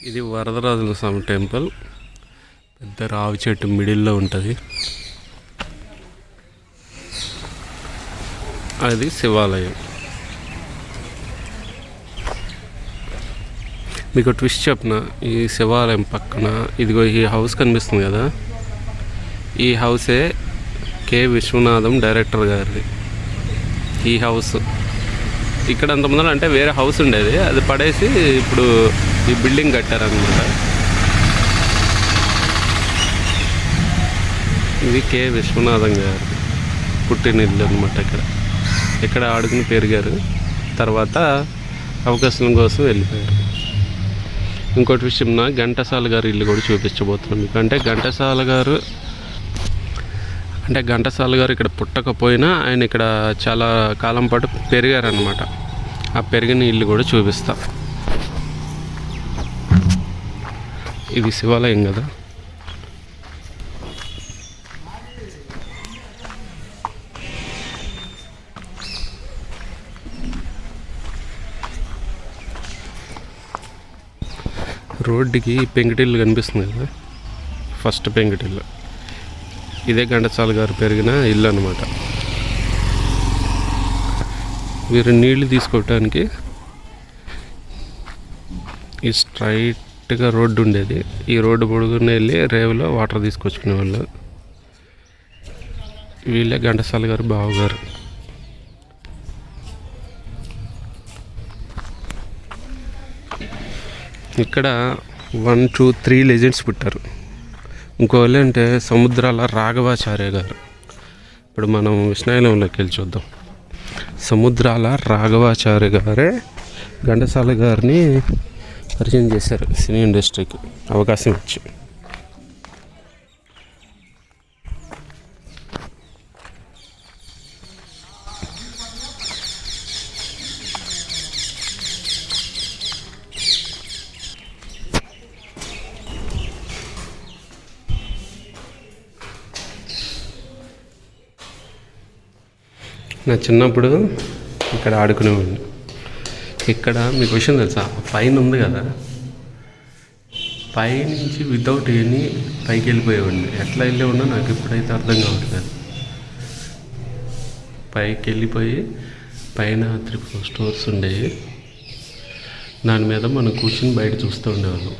ఇది వరదరాజుల స్వామి టెంపుల్. పెద్ద రావి చెట్టు మిడిల్లో ఉంటుంది. అది శివాలయం. మీకు ట్విస్ట్ చెప్పిన, ఈ శివాలయం పక్కన ఇదిగో ఈ హౌస్ కనిపిస్తుంది కదా, ఈ హౌసే కె విశ్వనాథం డైరెక్టర్ గారిది. ఈ హౌస్ ఇక్కడ అంతమంది అంటే వేరే హౌస్ ఉండేది, అది పడేసి ఇప్పుడు ఈ బిల్డింగ్ కట్టారనమాట. ఇది కె విశ్వనాథం గారు పుట్టినిల్లు అనమాట. ఇక్కడ ఆడుకుని పెరిగారు, తర్వాత అవకాశం కోసం వెళ్ళిపోయారు. ఇంకోటి విషయం, ఘంటసాల గారు ఇల్లు కూడా చూపించబోతున్నాం మీకు. ఘంటసాల గారు ఇక్కడ పుట్టకపోయినా ఆయన ఇక్కడ చాలా కాలం పాటు పెరిగారనమాట. ఆ పెరిగిన ఇల్లు కూడా చూపిస్తా. ఇది శివాలయం కదా. రోడ్డుకి పెంకుటిల్లు కనిపిస్తుంది కదా, ఫస్ట్ పెంకుటిల్లు ఇదే ఘంటసాల గారు పెరిగిన ఇల్లు అనమాట. వీరు నీళ్లు తీసుకోవటానికి ఈ స్ట్రైట్గా రోడ్డు ఉండేది. ఈ రోడ్డు పొడుగున వెళ్ళి రేవులో వాటర్ తీసుకొచ్చుకునేవాళ్ళు. వీళ్ళే ఘంటసాల గారు బావగారు. ఇక్కడ 1, 2, 3 లెజెండ్స్ పుట్టారు. ఇంకోళ్ళు అంటే సముద్రాల రాఘవాచార్య గారు. ఇప్పుడు మనం విష్ణాయలంలోకి వెళ్ళి చూద్దాం. సముద్రాల రాఘవాచార్య గారే ఘంటసాల గారిని పరిచయం చేశారు సినీ ఇండస్ట్రీకి అవకాశం ఇచ్చి. నా చిన్నప్పుడు ఇక్కడ ఆడుకునేవాడిని. ఇక్కడ మీకు విషయం తెలుసా, పైన ఉంది కదా, పైనుంచి వితౌట్ ఎనీ పైకి వెళ్ళిపోయేవాడిని. ఎట్లా వెళ్ళేవాడినో నాకు ఇప్పుడైతే అర్థం కావట్లేదు. పైకి వెళ్ళిపోయి పైన 3 స్టోర్స్ ఉండేవి. దాని మీద మనం కూర్చుని బయట చూస్తూ ఉండేవాళ్ళం.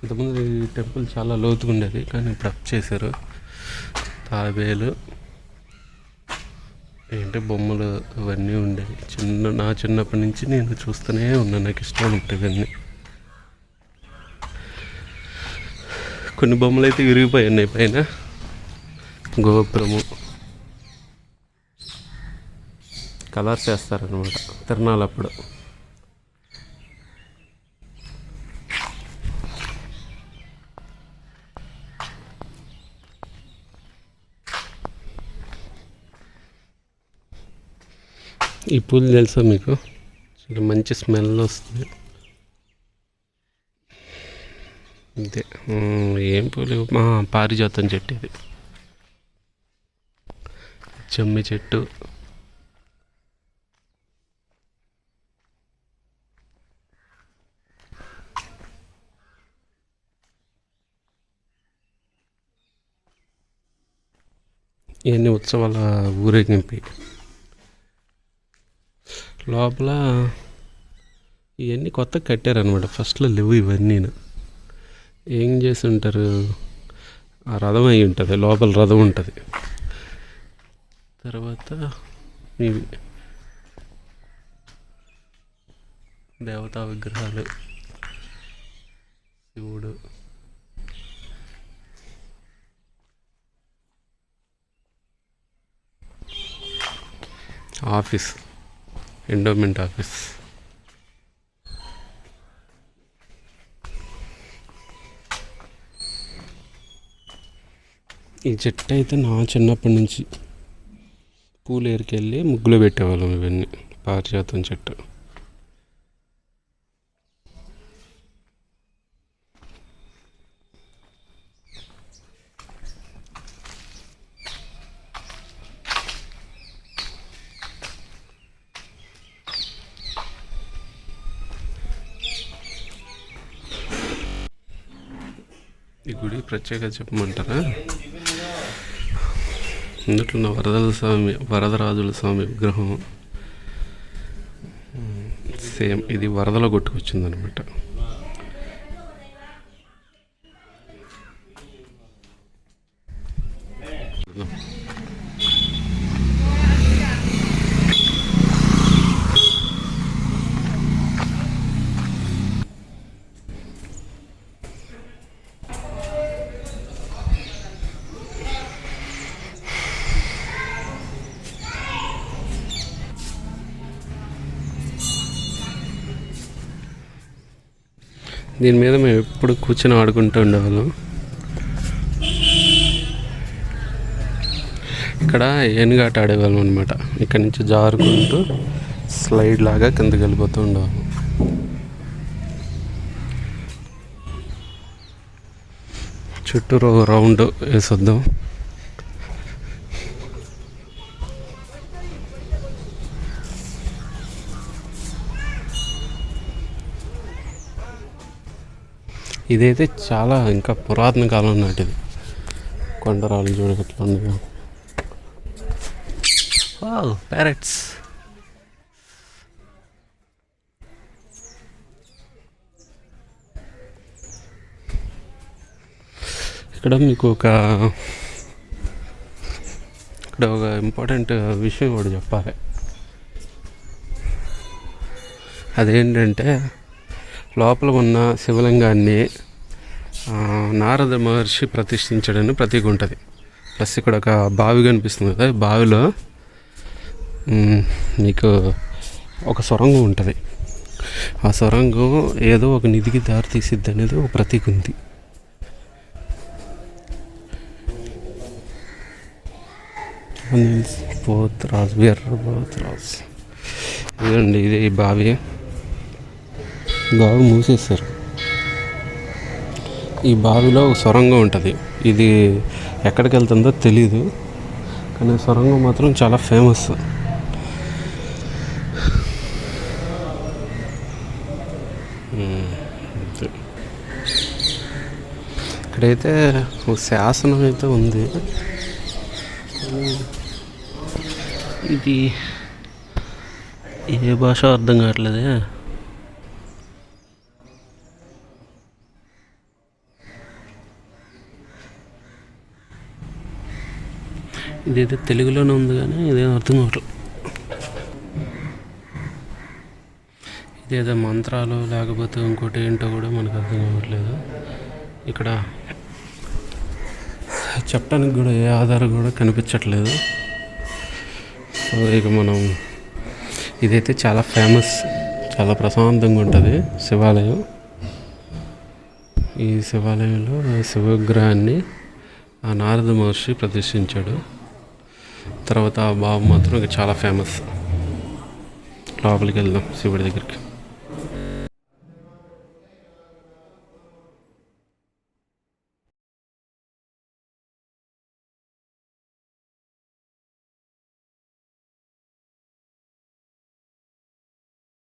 ఇంతకుముందు ఈ టెంపుల్ చాలా లోతుగా ఉండేది, కానీ ఇప్పుడు అప్ చేశారు. తాబేలు ఏంటి బొమ్మలు ఇవన్నీ ఉండేవి. నా చిన్నప్పటి నుంచి నేను చూస్తూనే ఉన్నాను. నాకు ఇష్టం ఉంటుంది ఇవన్నీ. కొన్ని బొమ్మలు అయితే విరిగిపోయాయి పైన. గోపురము కలర్స్ వేస్తారనమాట తిరణాలప్పుడు. ఈ పూలు తెలుసా మీకు? చాలా మంచి స్మెల్ వస్తుంది. ఇదే ఏం పూలు? పారిజాతం చెట్టు ఇది. జమ్మి చెట్టు. ఇవన్నీ ఉత్సవాల ఊరేగింపు. లోపల ఇవన్నీ కొత్తగా కట్టారనమాట. ఫస్ట్లో లేవు ఇవన్నీ. ఏం చేసి ఉంటారు, ఆ రథం అయి ఉంటుంది, లోపల రథం ఉంటుంది. తర్వాత ఇవి దేవతా విగ్రహాలు, శివుడు, ఆఫీస్ ఎండోమెంట్ ఆఫీస్. ఈ చెట్టు అయితే నా చిన్నప్పటి నుంచి పూలు ఏరికెళ్ళి ముగ్గులో పెట్టేవాళ్ళం. ఇవన్నీ పారిజాతం చెట్టు. ఈ గుడి ప్రత్యేకత చెప్పమంటారా? ఇందులో వరదరాజుల స్వామి విగ్రహం సేమ్ ఇది వరదలో కొట్టుకొచ్చిందనమాట. దీని మీద మేము ఎప్పుడు కూర్చొని ఆడుకుంటూ ఉండేవాళ్ళం. ఇక్కడ ఏనుగాట ఆడేవాళ్ళం అనమాట. ఇక్కడ నుంచి జారుకుంటూ స్లైడ్ లాగా కిందకి వెళ్ళిపోతూ ఉండేవాళ్ళం. చుట్టూ రౌండ్ వేసొద్దాం. ఇదైతే చాలా ఇంకా పురాతన కాలం నాటిది. కొండరాళ్ళు చూడగట్లా ఉంది. ప్యారెట్స్. ఇక్కడ మీకు ఒక ఇంపార్టెంట్ విషయం కూడా చెప్పాలి. అదేంటంటే లోపల ఉన్న శివలింగాన్ని నారద మహర్షి ప్రతిష్ఠించడానికి ప్రతీక ఉంటుంది. ప్లస్ ఇక్కడ ఒక బావి కనిపిస్తుంది కదా, బావిలో మీకు ఒక సొరంగం ఉంటుంది. ఆ సొరంగం ఏదో ఒక నిధికి దారి తీసిద్ది అనేది ఒక ప్రతీక ఉంది. ఇదండి, ఇది ఈ బావి మూసేస్తారు. ఈ బావిలో ఒక సొరంగం ఉంటుంది. ఇది ఎక్కడికి వెళ్తుందో తెలీదు, కానీ సొరంగం మాత్రం చాలా ఫేమస్. ఇక్కడైతే ఒక శాసనం అయితే ఉంది. ఇది ఏ భాష అర్థం కావట్లేదే. ఇదైతే తెలుగులోనే ఉంది కానీ ఇదేం అర్థం కావట్లేదు. ఇదేదో మంత్రాలు లేకపోతే ఇంకోటి ఏంటో కూడా మనకు అర్థం కావట్లేదు. ఇక్కడ చెప్పడానికి కూడా ఏ ఆధారం కూడా కనిపించట్లేదు. సో ఇక మనం ఇదైతే చాలా ఫేమస్, చాలా ప్రశాంతంగా ఉంటుంది శివాలయం. ఈ శివాలయంలో శివ విగ్రహాన్ని ఆ నారద మహర్షి ప్రతిష్ఠించాడు. తర్వాత ఆ బాబు మాత్రం చాలా ఫేమస్. లోపలికి వెళ్దాం శివుడి దగ్గరికి.